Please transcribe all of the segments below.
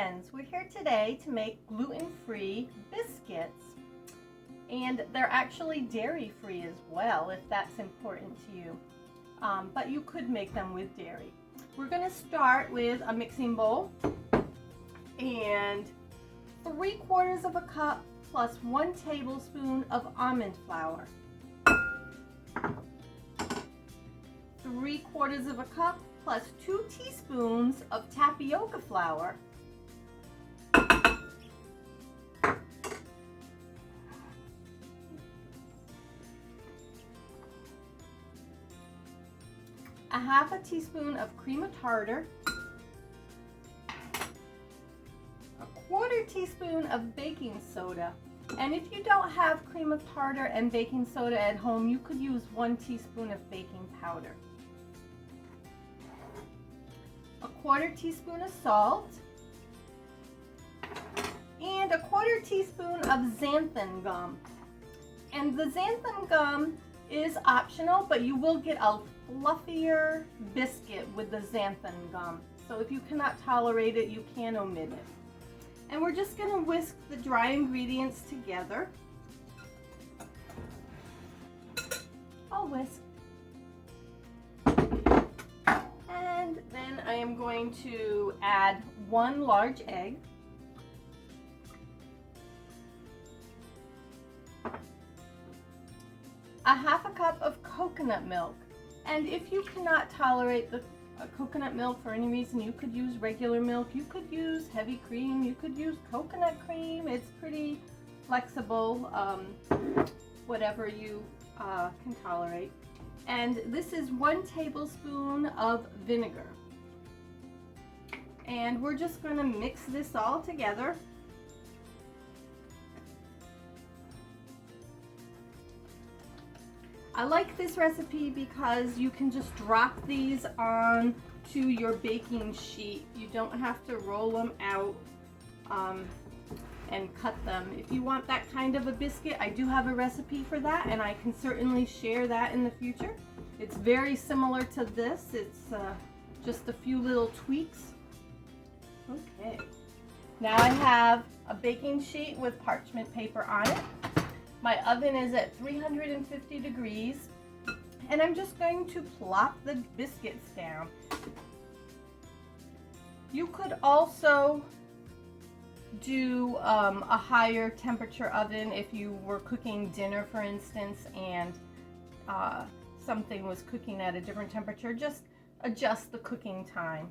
friends, we're here today to make gluten-free biscuits, and they're actually dairy-free as well if that's important to you, but you could make them with dairy. We're going to start with a mixing bowl and 3/4 of a cup plus 1 tablespoon of almond flour, 3/4 of a cup plus 2 teaspoons of tapioca flour, a 1/2 teaspoon of cream of tartar, 1/4 teaspoon of baking soda. And if you don't have cream of tartar and baking soda at home, you could use 1 teaspoon of baking powder, 1/4 teaspoon of salt, and 1/4 teaspoon of xanthan gum. And the xanthan gum is optional, but you will get a fluffier biscuit with the xanthan gum. So if you cannot tolerate it, you can omit it. And we're just going to whisk the dry ingredients together. I'll whisk. And then I am going to add 1 large egg, a 1/2 cup of coconut milk. And if you cannot tolerate the coconut milk for any reason, you could use regular milk, you could use heavy cream, you could use coconut cream. It's pretty flexible, whatever you can tolerate. And this is 1 tablespoon of vinegar. And we're just going to mix this all together. I like this recipe because you can just drop these on to your baking sheet. You don't have to roll them out and cut them. If you want that kind of a biscuit, I do have a recipe for that, and I can certainly share that in the future. It's very similar to this. It's just a few little tweaks. Okay. Now I have a baking sheet with parchment paper on it. My oven is at 350 degrees, and I'm just going to plop the biscuits down. You could also do a higher temperature oven if you were cooking dinner, for instance, and something was cooking at a different temperature. Just adjust the cooking time.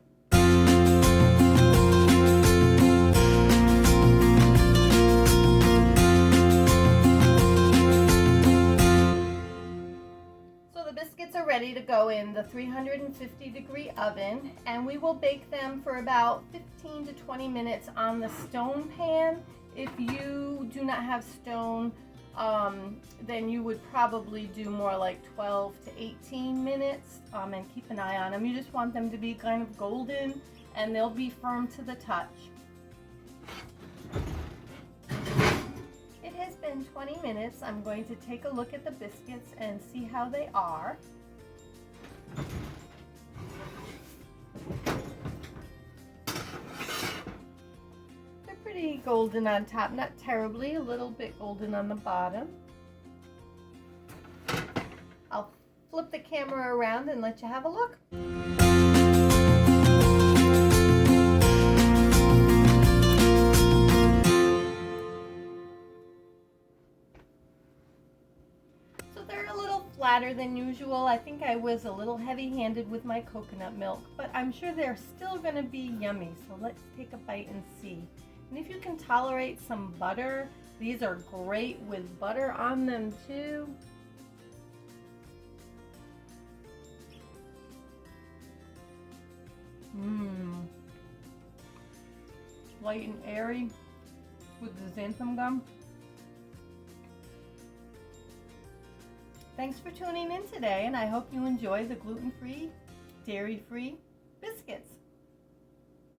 Biscuits are ready to go in the 350 degree oven, and we will bake them for about 15 to 20 minutes on the stone pan. If you do not have stone, then you would probably do more like 12 to 18 minutes, and keep an eye on them. You just want them to be kind of golden, and they'll be firm to the touch. It has been 20 minutes. I'm going to take a look at the biscuits and see how they are. They're pretty golden on top, not terribly, a little bit golden on the bottom. I'll flip the camera around and let you have a look. Flatter than usual. I think I was a little heavy-handed with my coconut milk, but I'm sure they're still going to be yummy, so let's take a bite and see. And if you can tolerate some butter, these are great with butter on them too. Light and airy with the xanthan gum. Thanks for tuning in today, and I hope you enjoy the gluten-free, dairy-free